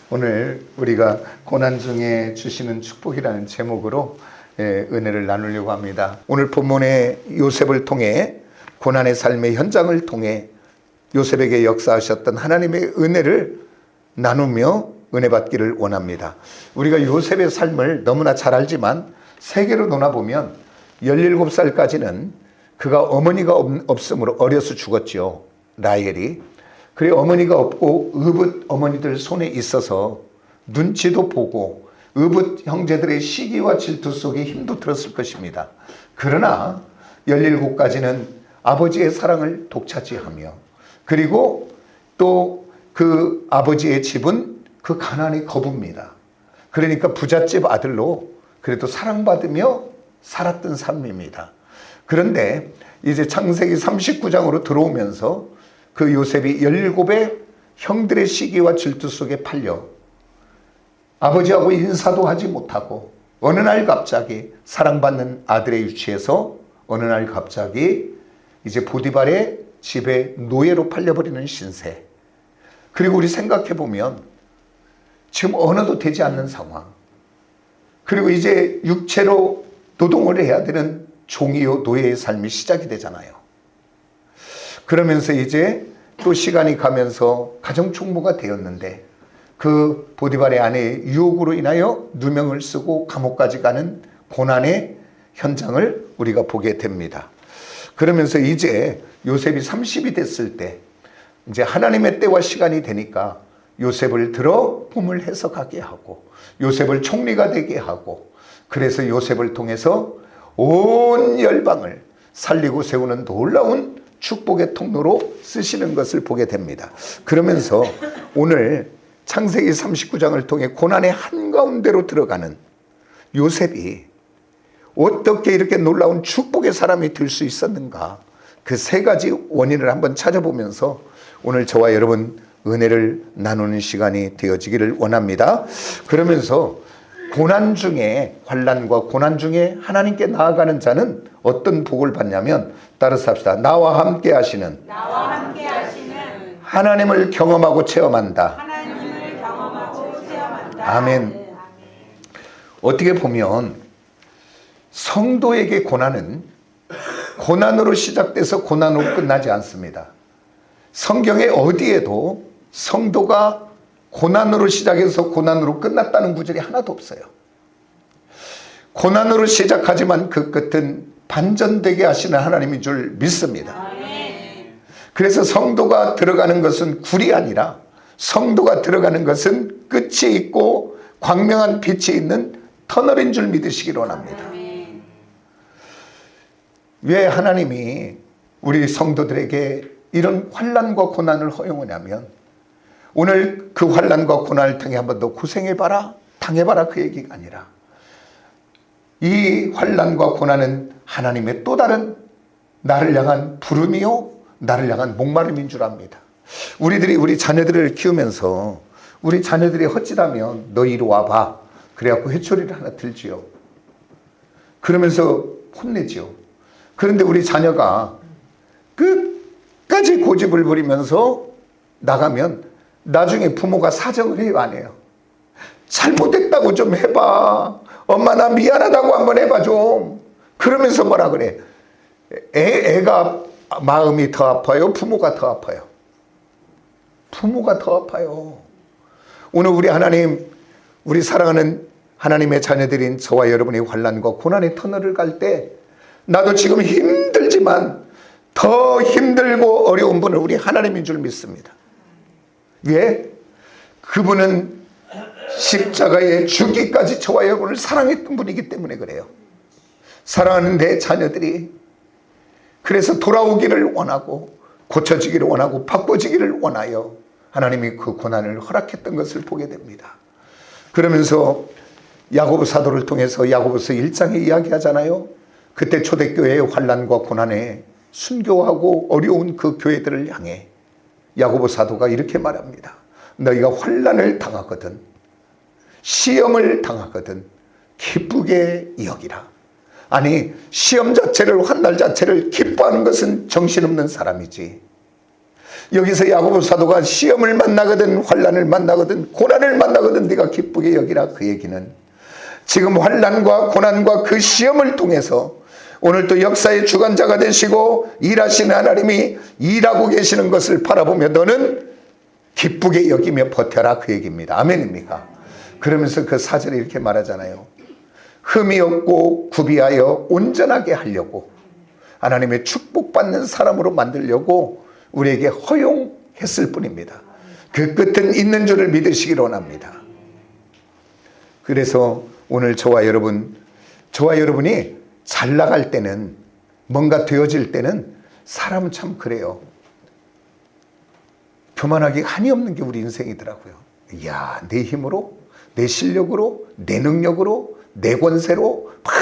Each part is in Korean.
오늘 우리가 고난 중에 주시는 축복이라는 제목으로 은혜를 나누려고 합니다. 오늘 본문의 요셉을 통해 고난의 삶의 현장을 통해 요셉에게 역사하셨던 하나님의 은혜를 나누며 은혜 받기를 원합니다. 우리가 요셉의 삶을 너무나 잘 알지만 세계로 논아보면 17살까지는 그가 어머니가 없으므로 어려서 죽었죠. 라헬이. 그래 어머니가 없고 의붓 어머니들 손에 있어서 눈치도 보고 의붓 형제들의 시기와 질투 속에 힘도 들었을 것입니다. 그러나 17까지는 아버지의 사랑을 독차지하며 그리고 또 그 아버지의 집은 그 가난의 거부입니다. 그러니까 부잣집 아들로 그래도 사랑받으며 살았던 삶입니다. 그런데 이제 창세기 39장으로 들어오면서 그 요셉이 17의 형들의 시기와 질투 속에 팔려 아버지하고 인사도 하지 못하고 어느 날 갑자기 사랑받는 아들의 위치에서 어느 날 갑자기 이제 보디발의 집에 노예로 팔려버리는 신세. 그리고 우리 생각해보면 지금 언어도 되지 않는 상황. 그리고 이제 육체로 노동을 해야 되는 종이요 노예의 삶이 시작이 되잖아요. 그러면서 이제 또 시간이 가면서 가정총무가 되었는데 그 보디발의 아내의 유혹으로 인하여 누명을 쓰고 감옥까지 가는 고난의 현장을 우리가 보게 됩니다. 그러면서 이제 요셉이 30이 됐을 때 이제 하나님의 때와 시간이 되니까 요셉을 들어 품을 해석하게 하고 요셉을 총리가 되게 하고 그래서 요셉을 통해서 온 열방을 살리고 세우는 놀라운 축복의 통로로 쓰시는 것을 보게 됩니다. 그러면서 오늘 창세기 39장을 통해 고난의 한가운데로 들어가는 요셉이 어떻게 이렇게 놀라운 축복의 사람이 될 수 있었는가, 그 세 가지 원인을 한번 찾아보면서 오늘 저와 여러분 은혜를 나누는 시간이 되어지기를 원합니다. 그러면서 고난 중에 환난과 고난 중에 하나님께 나아가는 자는 어떤 복을 받냐면 따라서 합시다. 나와 함께 하시는 하나님을 경험하고 체험한다. 아멘. 어떻게 보면 성도에게 고난은 고난으로 시작돼서 고난으로 끝나지 않습니다. 성경에 어디에도 성도가 고난으로 시작해서 고난으로 끝났다는 구절이 하나도 없어요. 고난으로 시작하지만 그 끝은 반전되게 하시는 하나님인 줄 믿습니다. 그래서 성도가 들어가는 것은 굴이 아니라 성도가 들어가는 것은 끝이 있고 광명한 빛이 있는 터널인 줄 믿으시기 원합니다. 왜 하나님이 우리 성도들에게 이런 환난과 고난을 허용하냐면 오늘 그 환난과 고난을 통해 한 번 더 고생해봐라, 당해봐라 그 얘기가 아니라 이 환난과 고난은 하나님의 또 다른 나를 향한 부름이요 나를 향한 목마름인 줄 압니다. 우리들이 우리 자녀들을 키우면서 우리 자녀들이 헛짓하면 너 이리 와봐 그래갖고 회초리를 하나 들지요. 그러면서 혼내지요. 그런데 우리 자녀가 끝까지 고집을 부리면서 나가면 나중에 부모가 사정을 해요, 안 해요? 잘못했다고 좀 해봐. 엄마 나 미안하다고 한번 해봐 좀. 그러면서 뭐라 그래? 애가 마음이 더 아파요? 부모가 더 아파요? 부모가 더 아파요. 오늘 우리 하나님, 우리 사랑하는 하나님의 자녀들인 저와 여러분의 환난과 고난의 터널을 갈 때 나도 지금 힘들지만 더 힘들고 어려운 분은 우리 하나님인 줄 믿습니다. 왜? 그분은 십자가에 죽기까지 저와 여러분을 사랑했던 분이기 때문에 그래요. 사랑하는 내 자녀들이 그래서 돌아오기를 원하고 고쳐지기를 원하고 바꿔지기를 원하여 하나님이 그 고난을 허락했던 것을 보게 됩니다. 그러면서 야고보 사도를 통해서 야고보서 1장에 이야기하잖아요. 그때 초대교회의 환난과 고난에 순교하고 어려운 그 교회들을 향해 야고보 사도가 이렇게 말합니다. 너희가 환난을 당하거든 시험을 당하거든 기쁘게 여기라. 아니 시험 자체를 환난 자체를 기뻐하는 것은 정신없는 사람이지 여기서 야고보 사도가 시험을 만나거든 환난을 만나거든 고난을 만나거든 네가 기쁘게 여기라, 그 얘기는 지금 환난과 고난과 그 시험을 통해서 오늘 또 역사의 주관자가 되시고 일하시는 하나님이 일하고 계시는 것을 바라보며 너는 기쁘게 여기며 버텨라, 그 얘기입니다. 아멘입니까? 그러면서 그 사절에 이렇게 말하잖아요. 흠이 없고 구비하여 온전하게 하려고, 하나님의 축복받는 사람으로 만들려고 우리에게 허용했을 뿐입니다. 그 끝은 있는 줄을 믿으시기 원합니다. 그래서 오늘 저와 여러분이 잘 나갈 때는, 뭔가 되어질 때는 사람은 참 그래요. 교만하기 한이 없는 게 우리 인생이더라고요. 이야, 내 힘으로, 내 실력으로, 내 능력으로, 내 권세로 막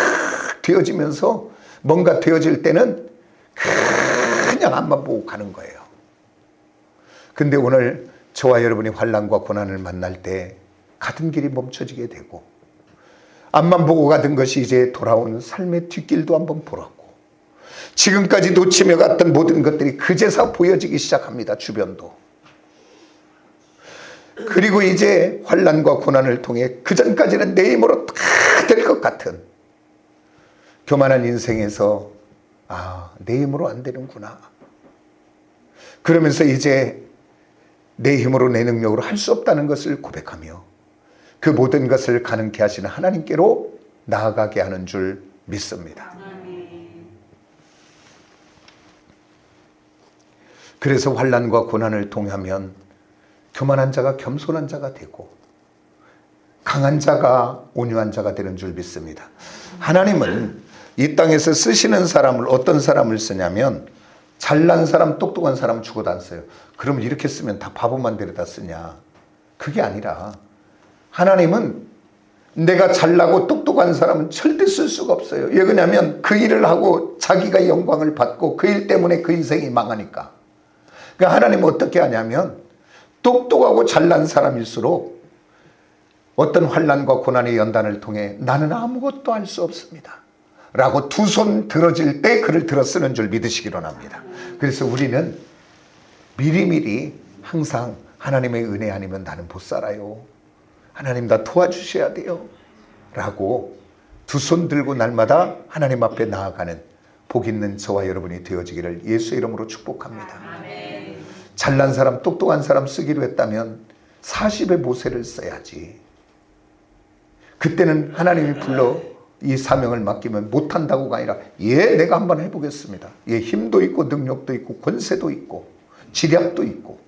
되어지면서 뭔가 되어질 때는 그냥 앞만 보고 가는 거예요. 근데 오늘 저와 여러분이 환난과 고난을 만날 때 가던 길이 멈춰지게 되고, 앞만 보고 가던 것이 이제 돌아온 삶의 뒷길도 한번 보라고, 지금까지 놓치며 갔던 모든 것들이 그제서 보여지기 시작합니다. 주변도. 그리고 이제 환난과 고난을 통해 그전까지는 내 힘으로 다 될 것 같은 교만한 인생에서 내 힘으로 안 되는구나. 그러면서 이제 내 힘으로, 내 능력으로 할 수 없다는 것을 고백하며 그 모든 것을 가능케 하시는 하나님께로 나아가게 하는 줄 믿습니다. 그래서 환난과 고난을 통하면 교만한 자가 겸손한 자가 되고 강한 자가 온유한 자가 되는 줄 믿습니다. 하나님은 이 땅에서 쓰시는 사람을, 어떤 사람을 쓰냐면 잘난 사람, 똑똑한 사람 주고도 안 써요. 그럼 이렇게 쓰면 다 바보만 데려다 쓰냐? 그게 아니라 하나님은 내가 잘나고 똑똑한 사람은 절대 쓸 수가 없어요. 왜 그러냐면 그 일을 하고 자기가 영광을 받고 그 일 때문에 그 인생이 망하니까. 그러니까 하나님은 어떻게 하냐면 똑똑하고 잘난 사람일수록 어떤 환난과 고난의 연단을 통해 나는 아무것도 할 수 없습니다 라고 두 손 들어질 때 그를 들어 쓰는 줄 믿으시기 원합니다. 그래서 우리는 미리미리 항상 하나님의 은혜 아니면 나는 못 살아요, 하나님 나 도와주셔야 돼요 라고 두 손 들고 날마다 하나님 앞에 나아가는 복 있는 저와 여러분이 되어지기를 예수의 이름으로 축복합니다. 잘난 사람, 똑똑한 사람 쓰기로 했다면 40의 모세를 써야지. 그때는 하나님이 불러 이 사명을 맡기면 못한다고가 아니라 내가 한번 해보겠습니다. 힘도 있고 능력도 있고 권세도 있고 지략도 있고.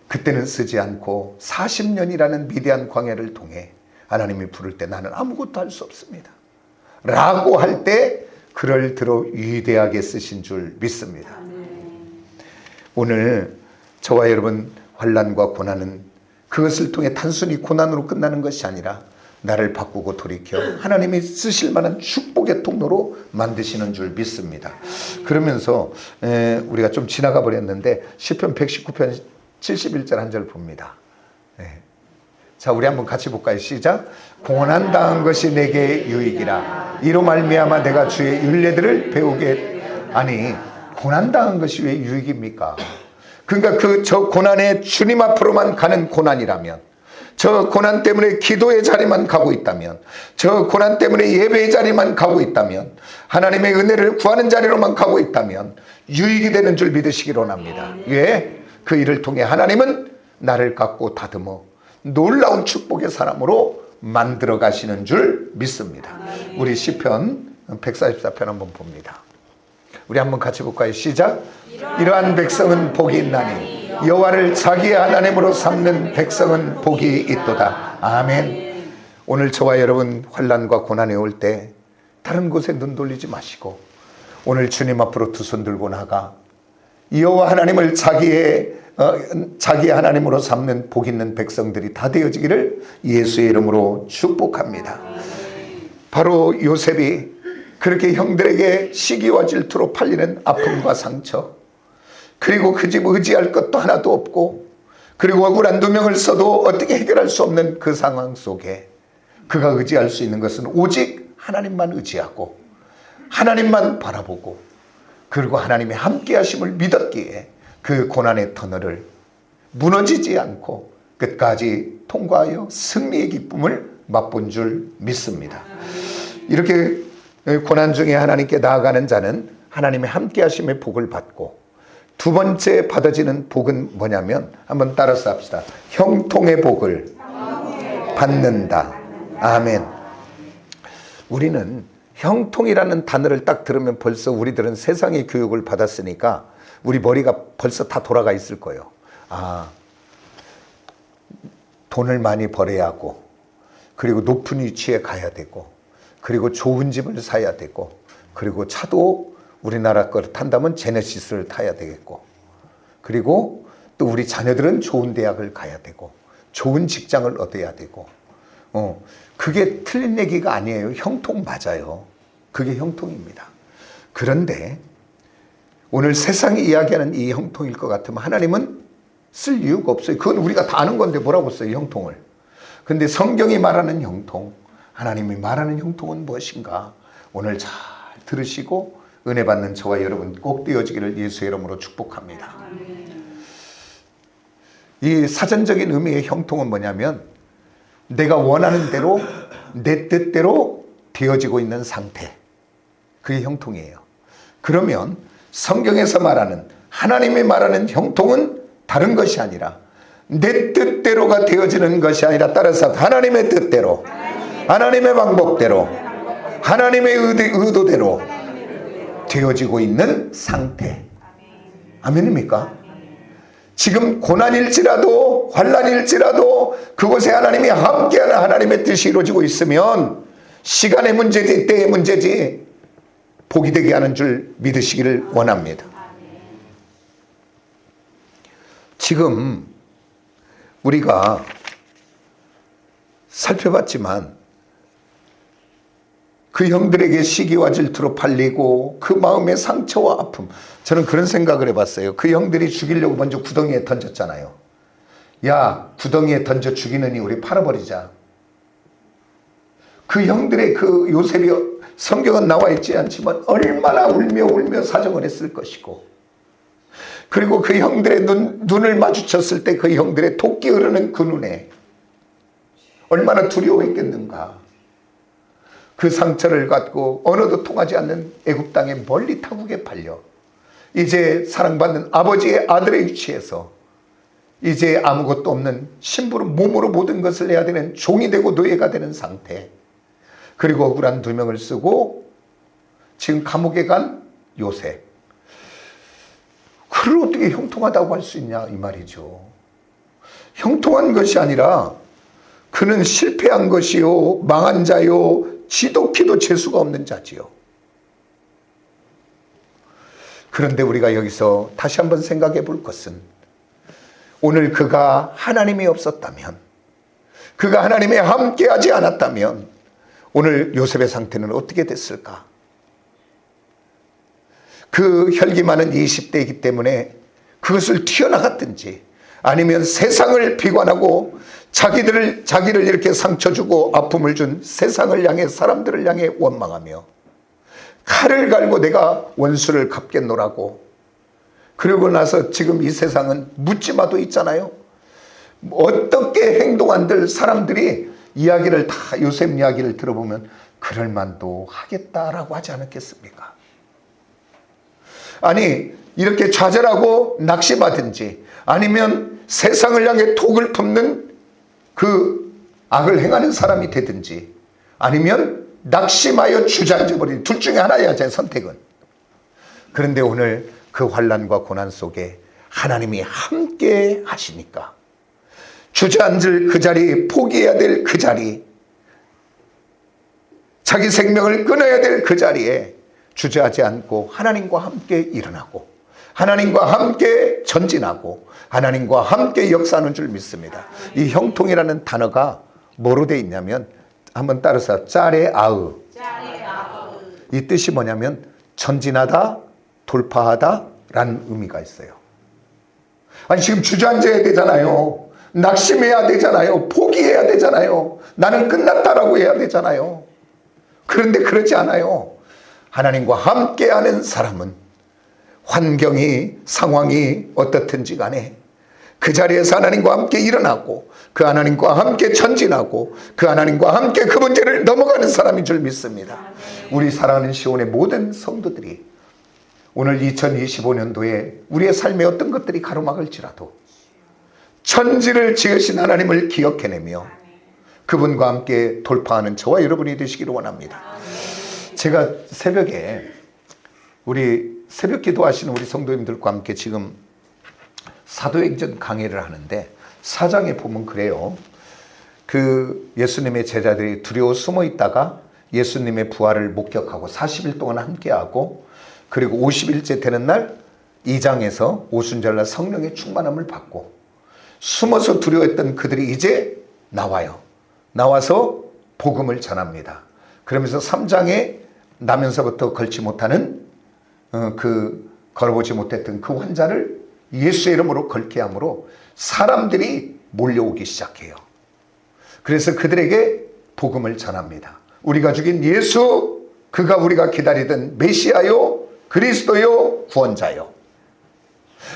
그때는 쓰지 않고 40년이라는 미대한 광야를 통해 하나님이 부를 때 나는 아무것도 할 수 없습니다 라고 할 때 그를 들어 위대하게 쓰신 줄 믿습니다. 오늘 저와 여러분 환난과 고난은 그것을 통해 단순히 고난으로 끝나는 것이 아니라 나를 바꾸고 돌이켜 하나님이 쓰실 만한 축복의 통로로 만드시는 줄 믿습니다. 그러면서 우리가 좀 지나가 버렸는데 시편 119편 71절 한 절 봅니다. 자, 우리 한번 같이 볼까요? 시작. 고난당한 것이 내게 유익이라 이로 말미암아 내가 주의 율례들을 배우게. 아니, 고난당한 것이 왜 유익입니까? 그러니까 저 고난에 주님 앞으로만 가는 고난이라면, 저 고난 때문에 기도의 자리만 가고 있다면, 저 고난 때문에 예배의 자리만 가고 있다면, 하나님의 은혜를 구하는 자리로만 가고 있다면 유익이 되는 줄 믿으시기 원합니다. 왜? 그 일을 통해 하나님은 나를 깎고 다듬어 놀라운 축복의 사람으로 만들어 가시는 줄 믿습니다. 우리 시편 144편 한번 봅니다. 우리 한번 같이 볼까요? 시작. 이러한 백성은 복이 있나니 여호와를 자기의 하나님으로 삼는 백성은 복이 있도다. 아멘. 오늘 저와 여러분 환난과 고난에 올 때 다른 곳에 눈 돌리지 마시고 오늘 주님 앞으로 두 손 들고 나가 여호와 하나님을 자기의 하나님으로 삼는 복 있는 백성들이 다 되어지기를 예수의 이름으로 축복합니다. 바로 요셉이 그렇게 형들에게 시기와 질투로 팔리는 아픔과 상처, 그리고 그 집 의지할 것도 하나도 없고, 그리고 억울한 누명을 써도 어떻게 해결할 수 없는 그 상황 속에 그가 의지할 수 있는 것은 오직 하나님만 의지하고 하나님만 바라보고 그리고 하나님의 함께 하심을 믿었기에 그 고난의 터널을 무너지지 않고 끝까지 통과하여 승리의 기쁨을 맛본 줄 믿습니다. 이렇게 고난 중에 하나님께 나아가는 자는 하나님의 함께 하심의 복을 받고, 두 번째 받아지는 복은 뭐냐면, 한번 따라서 합시다. 형통의 복을 받는다. 아멘. 우리는 형통이라는 단어를 딱 들으면 벌써 우리들은 세상의 교육을 받았으니까 우리 머리가 벌써 다 돌아가 있을 거예요. 아, 돈을 많이 벌어야 하고, 그리고 높은 위치에 가야 되고, 그리고 좋은 집을 사야 되고, 그리고 차도 우리나라 걸 탄다면 제네시스를 타야 되겠고, 그리고 또 우리 자녀들은 좋은 대학을 가야 되고, 좋은 직장을 얻어야 되고, 그게 틀린 얘기가 아니에요. 형통 맞아요. 그게 형통입니다. 그런데 오늘 세상이 이야기하는 이 형통일 것 같으면 하나님은 쓸 이유가 없어요. 그건 우리가 다 아는 건데 뭐라고 써요, 형통을. 근데 성경이 말하는 형통, 하나님이 말하는 형통은 무엇인가? 오늘 잘 들으시고 은혜 받는 저와 여러분 꼭 되어지기를 예수의 이름으로 축복합니다. 이 사전적인 의미의 형통은 뭐냐면, 내가 원하는 대로 내 뜻대로 되어지고 있는 상태, 그게 형통이에요. 그러면 성경에서 말하는, 하나님이 말하는 형통은 다른 것이 아니라 내 뜻대로가 되어지는 것이 아니라, 따라서 하나님의 뜻대로, 하나님의 방법대로, 하나님의 의도대로 되어지고 있는 상태. 아멘입니까? 지금 고난일지라도 환난일지라도 그곳에 하나님이 함께하는 하나님의 뜻이 이루어지고 있으면 시간의 문제지 때의 문제지 복이 되게 하는 줄 믿으시기를 원합니다. 지금 우리가 살펴봤지만 그 형들에게 시기와 질투로 팔리고 그 마음의 상처와 아픔, 저는 그런 생각을 해봤어요. 그 형들이 죽이려고 먼저 구덩이에 던졌잖아요. 야, 구덩이에 던져 죽이느니 우리 팔아버리자. 그 형들의 그 요셉이, 성경은 나와 있지 않지만 얼마나 울며 사정을 했을 것이고, 그리고 그 형들의 눈을 마주쳤을 때 그 형들의 토끼 흐르는 그 눈에 얼마나 두려워했겠는가. 그 상처를 갖고 언어도 통하지 않는 애굽 땅에 멀리 타국에 팔려 이제 사랑받는 아버지의 아들의 위치에서 이제 아무것도 없는 신부로 몸으로 모든 것을 해야 되는 종이 되고 노예가 되는 상태, 그리고 억울한 두 명을 쓰고 지금 감옥에 간 요셉, 그를 어떻게 형통하다고 할 수 있냐 이 말이죠. 형통한 것이 아니라 그는 실패한 것이요, 망한 자요, 지독히도 재수가 없는 자지요. 그런데 우리가 여기서 다시 한번 생각해 볼 것은, 오늘 그가 하나님이 없었다면, 그가 하나님이 함께하지 않았다면 오늘 요셉의 상태는 어떻게 됐을까? 그 혈기 많은 20대이기 때문에 그것을 튀어나갔든지, 아니면 세상을 비관하고 자기를 이렇게 상처 주고 아픔을 준 세상을 향해, 사람들을 향해 원망하며 칼을 갈고 내가 원수를 갚겠노라고, 그러고 나서 지금 이 세상은 묻지마도 있잖아요. 어떻게 행동한들 사람들이 이야기를 다, 요셉 이야기를 들어보면 그럴만도 하겠다라고 하지 않았겠습니까? 아니, 이렇게 좌절하고 낙심하든지, 아니면 세상을 향해 독을 품는 그 악을 행하는 사람이 되든지, 아니면 낙심하여 주저앉아버리는, 둘 중에 하나야 제 선택은. 그런데 오늘 그 환난과 고난 속에 하나님이 함께 하시니까 주저앉을 그 자리, 포기해야 될 그 자리, 자기 생명을 끊어야 될 그 자리에 주저하지 않고 하나님과 함께 일어나고, 하나님과 함께 전진하고, 하나님과 함께 역사하는 줄 믿습니다. 이 형통이라는 단어가 뭐로 되어 있냐면, 한번 따라서 짜레아으. 이 뜻이 뭐냐면 전진하다, 돌파하다 라는 의미가 있어요. 아니, 지금 주저앉아야 되잖아요. 낙심해야 되잖아요. 포기해야 되잖아요. 나는 끝났다라고 해야 되잖아요. 그런데 그러지 않아요. 하나님과 함께하는 사람은 환경이 상황이 어떻든지 간에 그 자리에서 하나님과 함께 일어나고 그 하나님과 함께 전진하고 그 하나님과 함께 그 문제를 넘어가는 사람인 줄 믿습니다. 우리 사랑하는 시온의 모든 성도들이 오늘 2025년도에 우리의 삶에 어떤 것들이 가로막을지라도 천지를 지으신 하나님을 기억해내며 그분과 함께 돌파하는 저와 여러분이 되시기를 원합니다. 제가 새벽에 우리 새벽 기도하시는 우리 성도님들과 함께 지금 사도행전 강의를 하는데 4장에 보면 그래요. 그 예수님의 제자들이 두려워 숨어 있다가 예수님의 부활을 목격하고 40일 동안 함께하고 그리고 50일째 되는 날 2장에서 오순절날 성령의 충만함을 받고 숨어서 두려워했던 그들이 이제 나와요. 나와서 복음을 전합니다. 그러면서 3장에 나면서부터 걸지 못하는 걸어보지 못했던 그 환자를 예수의 이름으로 걸게 함으로 사람들이 몰려오기 시작해요. 그래서 그들에게 복음을 전합니다. 우리가 죽인 예수, 그가 우리가 기다리던 메시아요, 그리스도요, 구원자요.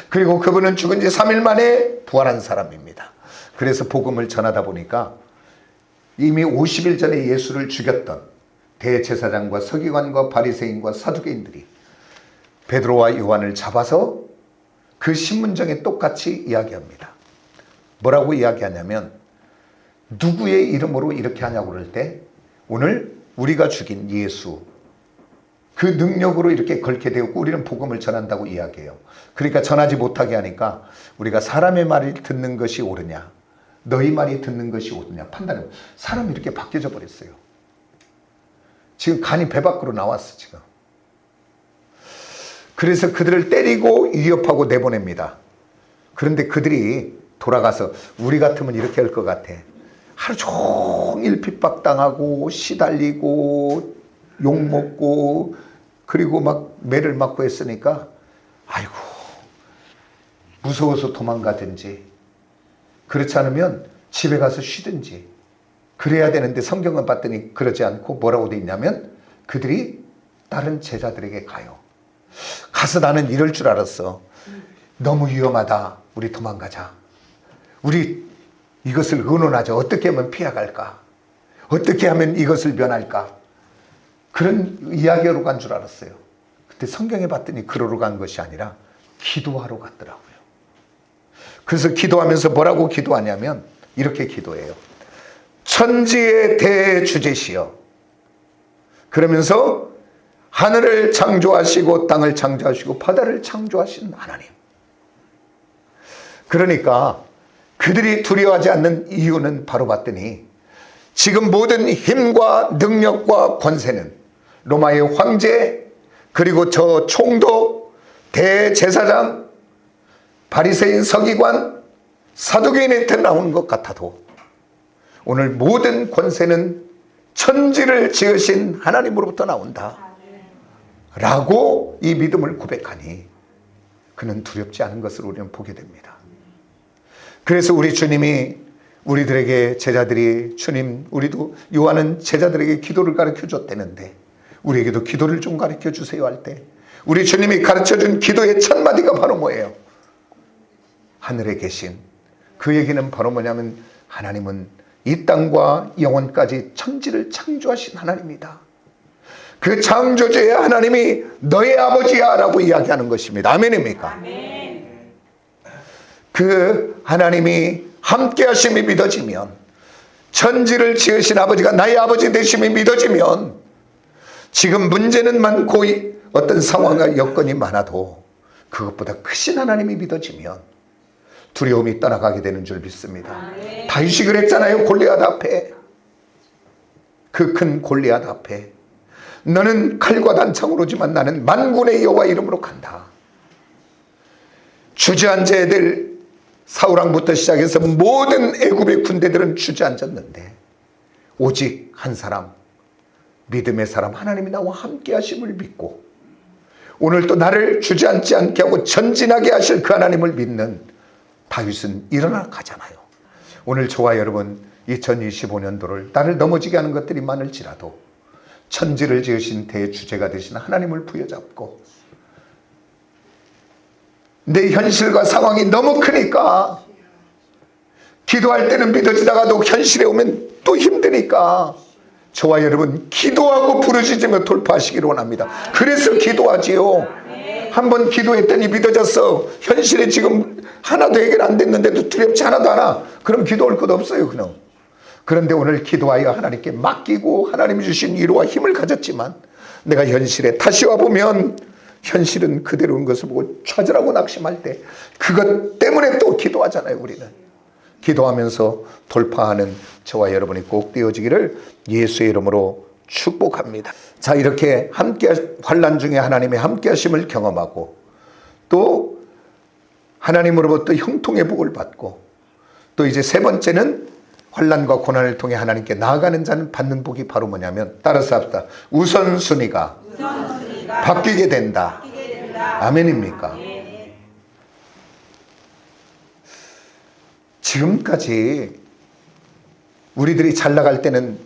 그리고 그분은 죽은 지 3일 만에 부활한 사람입니다. 그래서 복음을 전하다 보니까 이미 50일 전에 예수를 죽였던 대제사장과 서기관과 바리새인과 사두개인들이 베드로와 요한을 잡아서 그 신문정에 똑같이 이야기합니다. 뭐라고 이야기하냐면 누구의 이름으로 이렇게 하냐고 그럴 때 오늘 우리가 죽인 예수 그 능력으로 이렇게 걸게 되었고 우리는 복음을 전한다고 이야기해요. 그러니까 전하지 못하게 하니까 우리가 사람의 말을 듣는 것이 옳으냐 너희 말이 듣는 것이 옳으냐 판단해요. 사람이 이렇게 바뀌어져 버렸어요. 지금 간이 배 밖으로 나왔어 지금. 그래서 그들을 때리고 위협하고 내보냅니다. 그런데 그들이 돌아가서 우리 같으면 이렇게 할 것 같아. 하루 종일 핍박당하고 시달리고 욕먹고 그리고 막 매를 맞고 했으니까 아이고 무서워서 도망가든지 그렇지 않으면 집에 가서 쉬든지 그래야 되는데 성경을 봤더니 그러지 않고 뭐라고 돼 있냐면 그들이 다른 제자들에게 가요. 가서 나는 이럴 줄 알았어. 너무 위험하다. 우리 도망가자. 우리 이것을 의논하자. 어떻게 하면 피해갈까? 어떻게 하면 이것을 면할까? 그런 이야기로 간 줄 알았어요. 그때 성경에 봤더니 그러러 간 것이 아니라 기도하러 갔더라고요. 그래서 기도하면서 뭐라고 기도하냐면 이렇게 기도해요. 천지의 대주제시여. 그러면서 하늘을 창조하시고 땅을 창조하시고 바다를 창조하신 하나님. 그러니까 그들이 두려워하지 않는 이유는 바로 봤더니 지금 모든 힘과 능력과 권세는 로마의 황제 그리고 저 총독 대제사장 바리새인 서기관 사두개인한테 나오는 것 같아도 오늘 모든 권세는 천지를 지으신 하나님으로부터 나온다 라고 이 믿음을 고백하니 그는 두렵지 않은 것을 우리는 보게 됩니다. 그래서 우리 주님이 우리들에게 제자들이 주님 우리도 요한은 제자들에게 기도를 가르쳐 줬다는데 우리에게도 기도를 좀 가르쳐 주세요 할 때 우리 주님이 가르쳐준 기도의 첫 마디가 바로 뭐예요? 하늘에 계신 그 얘기는 바로 뭐냐면 하나님은 이 땅과 영원까지 천지를 창조하신 하나님이다. 그 창조주의 하나님이 너의 아버지야 라고 이야기하는 것입니다. 아멘입니까? 아멘. 그 하나님이 함께 하심이 믿어지면 천지를 지으신 아버지가 나의 아버지 되심이 믿어지면 지금 문제는 많고 어떤 상황과 여건이 많아도 그것보다 크신 하나님이 믿어지면 두려움이 떠나가게 되는 줄 믿습니다. 다윗이 그랬잖아요. 골리앗 앞에 그 큰 골리앗 앞에 너는 칼과 단창으로 오지만 나는 만군의 여호와 이름으로 간다. 주저앉아 애들 사울왕부터 시작해서 모든 애굽의 군대들은 주저앉았는데 오직 한 사람 믿음의 사람 하나님이 나와 함께 하심을 믿고 오늘 또 나를 주저앉지 않게 하고 전진하게 하실 그 하나님을 믿는 다윗은 일어나 가잖아요. 오늘 저와 여러분 2025년도를 나를 넘어지게 하는 것들이 많을지라도 천지를 지으신 대주제가 되신 하나님을 부여잡고 내 현실과 상황이 너무 크니까, 기도할 때는 믿어지다가도 현실에 오면 또 힘드니까 저와 여러분 기도하고 부르짖으며 돌파하시기를 원합니다. 그래서 기도하지요. 한번 기도했더니 믿어졌어. 현실에 지금 하나도 해결 안 됐는데도 두렵지 하나도 않아. 그럼 기도할 것 없어요. 그럼. 그런데 오늘 기도하여 하나님께 맡기고 하나님이 주신 위로와 힘을 가졌지만, 내가 현실에 다시 와보면 현실은 그대로인 것을 보고 좌절하고 낙심할 때 그것 때문에 또 기도하잖아요. 우리는 기도하면서 돌파하는 저와 여러분이 꼭 되어지기를 예수의 이름으로 축복합니다. 자, 이렇게 함께 환난 중에 하나님의 함께 하심을 경험하고, 또 하나님으로부터 형통의 복을 받고, 또 이제 세 번째는 환난과 고난을 통해 하나님께 나아가는 자는 받는 복이 바로 뭐냐면, 따라서 합시다. 우선순위가 바뀌게 된다. 아멘입니까? 지금까지 우리들이 잘 나갈 때는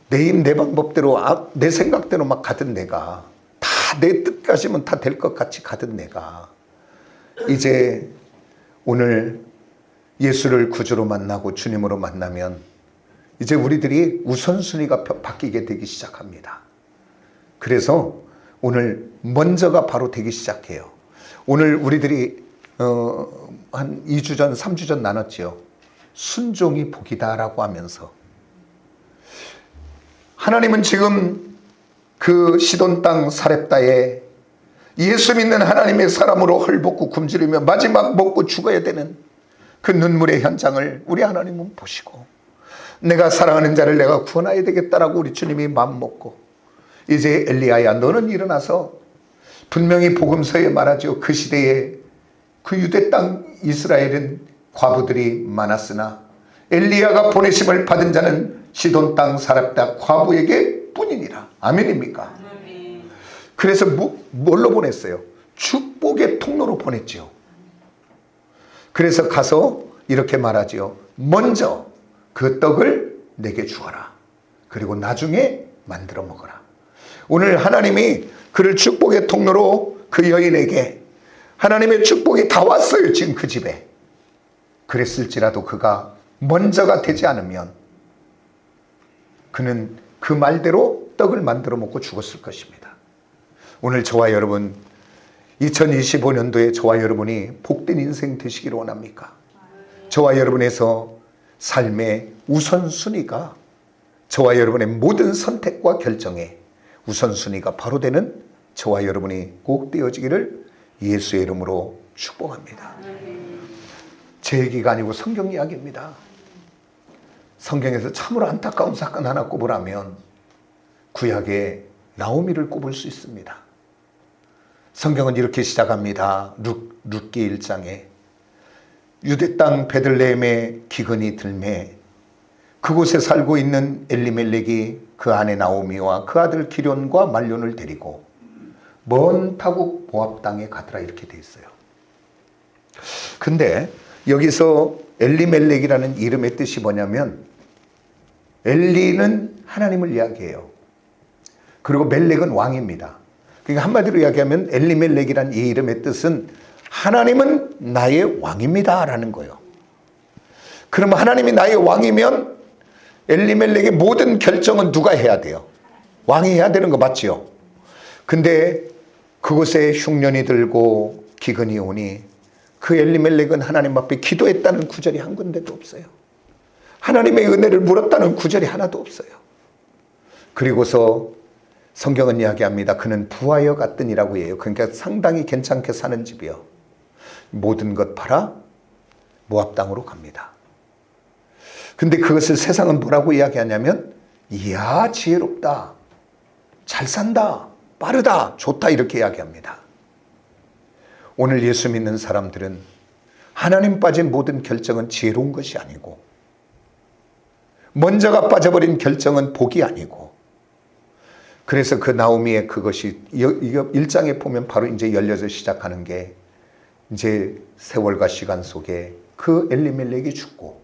내 힘, 내 방법대로, 내 생각대로 막 가던 내가, 다 내 뜻까지면 다 될 것 같이 가던 내가, 이제 오늘 예수를 구주로 만나고 주님으로 만나면 이제 우리들이 우선순위가 바뀌게 되기 시작합니다. 그래서 오늘 먼저가 바로 되기 시작해요. 오늘 우리들이 한 2주 전, 3주 전 나눴지요. 순종이 복이다라고 하면서, 하나님은 지금 그 시돈 땅 사렙다에 예수 믿는 하나님의 사람으로 헐벗고 굶주리며 마지막 먹고 죽어야 되는 그 눈물의 현장을 우리 하나님은 보시고, 내가 사랑하는 자를 내가 구원해야 되겠다라고 우리 주님이 마음 먹고, 이제 엘리야야 너는 일어나서, 분명히 복음서에 말하죠. 그 시대에 그 유대 땅 이스라엘은 과부들이 많았으나 엘리야가 보내심을 받은 자는 시돈 땅 사렙다 과부에게 뿐이니라. 아멘입니까? 그래서 뭘로 보냈어요? 축복의 통로로 보냈죠. 그래서 가서 이렇게 말하지요. 먼저 그 떡을 내게 주어라. 그리고 나중에 만들어 먹어라. 오늘 하나님이 그를 축복의 통로로 그 여인에게 하나님의 축복이 다 왔어요. 지금 그 집에. 그랬을지라도 그가 먼저가 되지 않으면 그는 그 말대로 떡을 만들어 먹고 죽었을 것입니다. 오늘 저와 여러분, 2025년도에 저와 여러분이 복된 인생 되시기를 원합니까? 저와 여러분에서 삶의 우선순위가, 저와 여러분의 모든 선택과 결정에 우선순위가 바로 되는 저와 여러분이 꼭 되어지기를 예수의 이름으로 축복합니다. 제 얘기가 아니고 성경 이야기입니다. 성경에서 참으로 안타까운 사건 하나 꼽으라면 구약의 나오미를 꼽을 수 있습니다. 성경은 이렇게 시작합니다. 룻기 1장에 유대 땅 베들레헴에 기근이 들매 그곳에 살고 있는 엘리멜렉이 그 아내 나오미와 그 아들 기련과 말론을 데리고 먼 타국 모압 땅에 가더라, 이렇게 돼 있어요. 근데 여기서 엘리멜렉이라는 이름의 뜻이 뭐냐면, 엘리는 하나님을 이야기해요. 그리고 멜렉은 왕입니다. 그러니까 한마디로 이야기하면 엘리멜렉이라는 이 이름의 뜻은 하나님은 나의 왕입니다 라는 거예요. 그러면 하나님이 나의 왕이면 엘리멜렉의 모든 결정은 누가 해야 돼요? 왕이 해야 되는 거 맞지요? 근데 그곳에 흉년이 들고 기근이 오니 그 엘리멜렉은 하나님 앞에 기도했다는 구절이 한 군데도 없어요. 하나님의 은혜를 물었다는 구절이 하나도 없어요. 그리고서 성경은 이야기합니다. 그는 부하여 갔더니라고 해요. 그러니까 상당히 괜찮게 사는 집이요. 모든 것 팔아 모압 땅으로 갑니다. 근데 그것을 세상은 뭐라고 이야기하냐면, 이야 지혜롭다, 잘 산다, 빠르다, 좋다, 이렇게 이야기합니다. 오늘 예수 믿는 사람들은 하나님 빠진 모든 결정은 지혜로운 것이 아니고, 먼저가 빠져버린 결정은 복이 아니고, 그래서 그 나오미의 그것이 1장에 보면 바로 이제 열려져 시작하는 게, 이제 세월과 시간 속에 그 엘리멜렉이 죽고,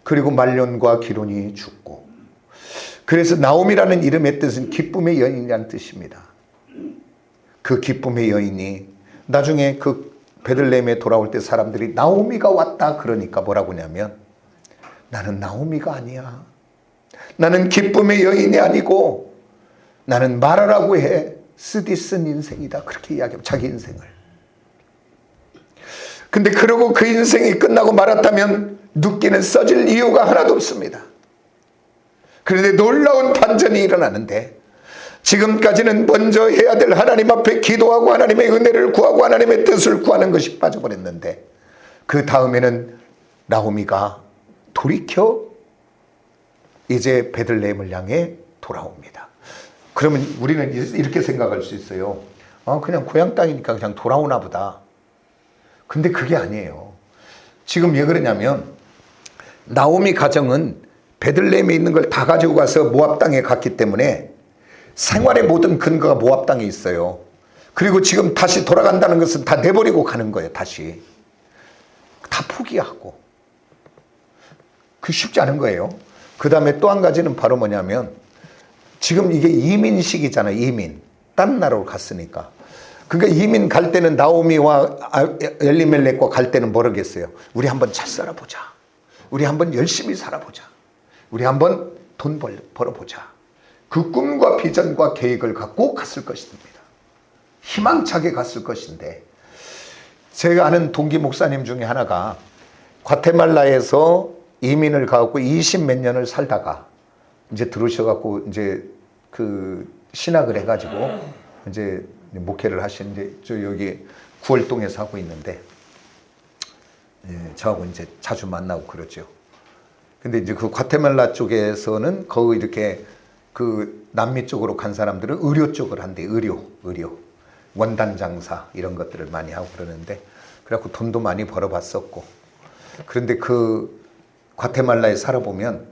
그리고 말론과 기론이 죽고, 그래서 나오미라는 이름의 뜻은 기쁨의 여인이라는 뜻입니다. 그 기쁨의 여인이 나중에 그 베들레헴에 돌아올 때 사람들이 나오미가 왔다 그러니까 뭐라고 하냐면, 나는 나오미가 아니야. 나는 기쁨의 여인이 아니고 나는 말하라고 해 쓰디쓴 인생이다. 그렇게 이야기하고 자기 인생을. 근데 그러고 그 인생이 끝나고 말았다면 눕기는 써질 이유가 하나도 없습니다. 그런데 놀라운 반전이 일어나는데, 지금까지는 먼저 해야 될 하나님 앞에 기도하고 하나님의 은혜를 구하고 하나님의 뜻을 구하는 것이 빠져버렸는데, 그 다음에는 나오미가 돌이켜 이제 베들레헴을 향해 돌아옵니다. 그러면 우리는 이렇게 생각할 수 있어요. 그냥 고향 땅이니까 그냥 돌아오나 보다. 근데 그게 아니에요. 지금 왜 그러냐면, 나오미 가정은 베들레헴에 있는 걸 다 가지고 가서 모압 땅에 갔기 때문에 생활의 모든 근거가 모압 땅에 있어요. 그리고 지금 다시 돌아간다는 것은 다 내버리고 가는 거예요. 다시 다 포기하고. 그 쉽지 않은 거예요. 그 다음에 또 한 가지는 바로 뭐냐면, 지금 이게 이민 시기잖아요. 이민. 다른 나라로 갔으니까. 그러니까 이민 갈 때는 나오미와 엘리멜렉과 갈 때는 모르겠어요. 우리 한번 잘 살아보자. 우리 한번 열심히 살아보자. 우리 한번 돈 벌어보자. 그 꿈과 비전과 계획을 갖고 갔을 것입니다. 희망차게 갔을 것인데, 제가 아는 동기 목사님 중에 하나가 과테말라에서 이민을 가고 20 몇 년을 살다가 이제 들어오셔갖고 이제 그 신학을 해가지고 이제 목회를 하신, 이제 저 여기 구월동에서 하고 있는데, 저하고 이제 자주 만나고 그러죠. 근데 이제 그 과테말라 쪽에서는 거의 이렇게 그 남미 쪽으로 간 사람들은 의료 쪽을 한대. 의료. 원단 장사 이런 것들을 많이 하고 그러는데, 그래갖고 돈도 많이 벌어봤었고. 그런데 그 과테말라에 살아보면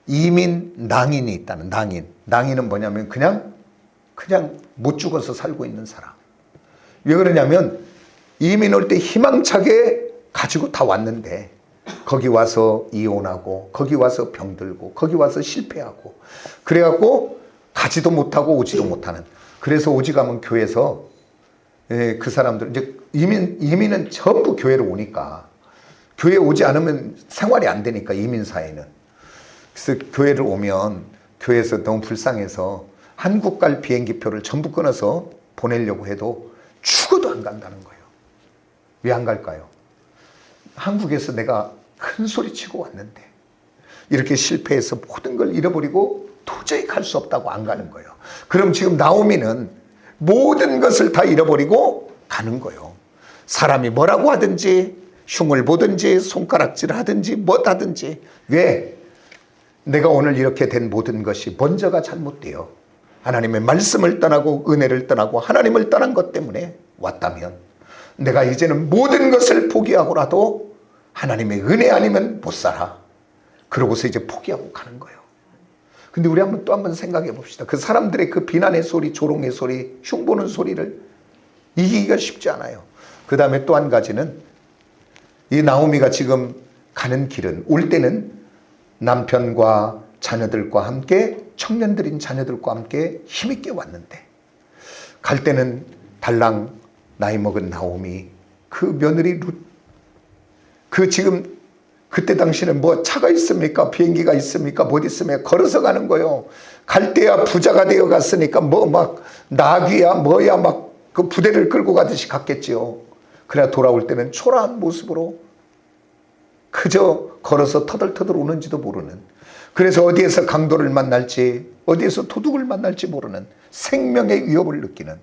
이민 낭인이 있다는. 낭인은 뭐냐면 그냥 못 죽어서 살고 있는 사람. 왜 그러냐면, 이민 올 때 희망차게 가지고 다 왔는데 거기 와서 이혼하고, 거기 와서 병들고, 거기 와서 실패하고, 그래갖고 가지도 못하고 오지도 못하는. 그래서 오지가면 교회에서 그 사람들 이제 이민은 전부 교회로 오니까, 교회 오지 않으면 생활이 안 되니까 이민 사회는. 그래서 교회를 오면 교회에서 너무 불쌍해서 한국 갈 비행기표를 전부 끊어서 보내려고 해도 죽어도 안 간다는 거예요. 왜 안 갈까요? 한국에서 내가 큰 소리 치고 왔는데 이렇게 실패해서 모든 걸 잃어버리고 도저히 갈 수 없다고 안 가는 거예요. 그럼 지금 나오미는 모든 것을 다 잃어버리고 가는 거예요. 사람이 뭐라고 하든지, 흉을 보든지, 손가락질을 하든지, 뭐 하든지. 왜? 내가 오늘 이렇게 된 모든 것이 먼저가 잘못돼요. 하나님의 말씀을 떠나고 은혜를 떠나고 하나님을 떠난 것 때문에 왔다면, 내가 이제는 모든 것을 포기하고라도 하나님의 은혜 아니면 못 살아. 그러고서 이제 포기하고 가는 거예요. 근데 우리 또 한번 생각해 봅시다. 그 사람들의 그 비난의 소리, 조롱의 소리, 흉보는 소리를 이기기가 쉽지 않아요. 그 다음에 또 한 가지는, 이 나오미가 지금 가는 길은, 올 때는 남편과 자녀들과 함께, 청년들인 자녀들과 함께 힘있게 왔는데, 갈 때는 달랑 나이 먹은 나오미, 그 며느리 룻, 그 지금 그때 당시는 뭐 차가 있습니까? 비행기가 있습니까? 뭐 있으면 걸어서 가는 거요. 갈 때야 부자가 되어 갔으니까 뭐 막 나귀야 뭐야 막 그 부대를 끌고 가듯이 갔겠지요. 그래야 돌아올 때는 초라한 모습으로 그저 걸어서 터덜터덜 오는지도 모르는, 그래서 어디에서 강도를 만날지, 어디에서 도둑을 만날지 모르는 생명의 위협을 느끼는.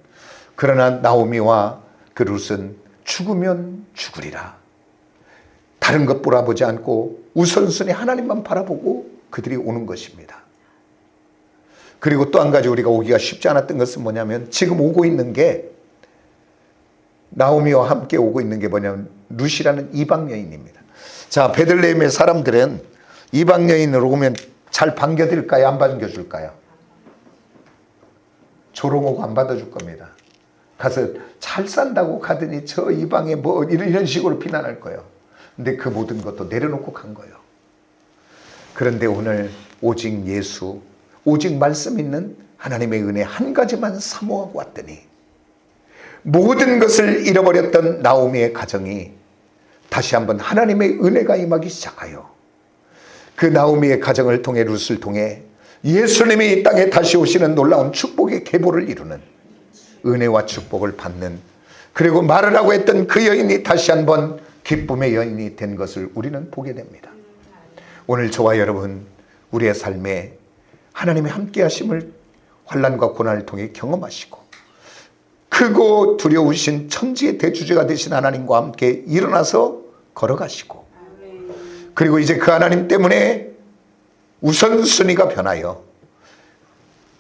그러나 나오미와 그 룻은 죽으면 죽으리라. 다른 것 바라보지 않고 우선순위 하나님만 바라보고 그들이 오는 것입니다. 그리고 또 한 가지 우리가 오기가 쉽지 않았던 것은 뭐냐면, 지금 오고 있는 게, 나오미와 함께 오고 있는 게 뭐냐면 룻이라는 이방 여인입니다. 자, 베들레헴의 사람들은 이방 여인으로 오면 잘 반겨들까요? 안 반겨줄까요? 조롱하고 안 받아줄 겁니다. 가서 잘 산다고 가더니 저 이방에 뭐 이런 식으로 비난할 거예요. 근데 그 모든 것도 내려놓고 간 거예요. 그런데 오늘 오직 예수, 오직 말씀 있는 하나님의 은혜 한 가지만 사모하고 왔더니 모든 것을 잃어버렸던 나오미의 가정이 다시 한번 하나님의 은혜가 임하기 시작하여 그 나오미의 가정을 통해 룻을 통해 예수님이 이 땅에 다시 오시는 놀라운 축복의 계보를 이루는 은혜와 축복을 받는, 그리고 말을 하고 했던 그 여인이 다시 한번 기쁨의 여인이 된 것을 우리는 보게 됩니다. 오늘 저와 여러분, 우리의 삶에 하나님의 함께 하심을 환난과 고난을 통해 경험하시고 크고 두려우신 천지의 대주제가 되신 하나님과 함께 일어나서 걸어가시고, 그리고 이제 그 하나님 때문에 우선순위가 변하여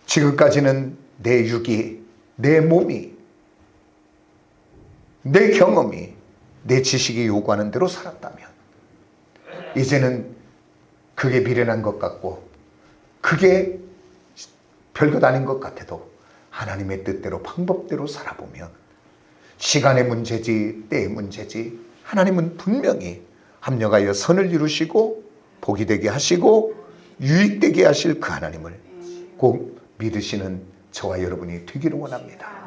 지금까지는 내 육이, 내 몸이, 내 경험이, 내 지식이 요구하는 대로 살았다면 이제는 그게 미련한 것 같고 그게 별것 아닌 것 같아도 하나님의 뜻대로 방법대로 살아보면, 시간의 문제지 때의 문제지 하나님은 분명히 합력하여 선을 이루시고 복이 되게 하시고 유익되게 하실 그 하나님을 꼭 믿으시는 저와 여러분이 되기를 원합니다.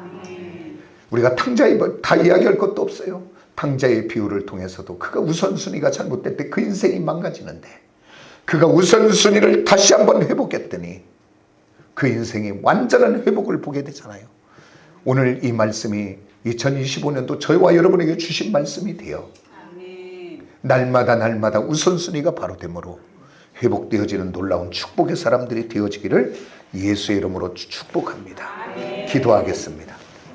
우리가 탕자의 다 이야기할 것도 없어요. 탕자의 비유를 통해서도 그가 우선순위가 잘못될 때 그 인생이 망가지는데 그가 우선순위를 다시 한번 회복했더니 그 인생이 완전한 회복을 보게 되잖아요. 오늘 이 말씀이 2025년도 저와 여러분에게 주신 말씀이 되어 날마다 날마다 우선순위가 바로 되므로 회복되어지는 놀라운 축복의 사람들이 되어지기를 예수의 이름으로 축복합니다. 기도하겠습니다.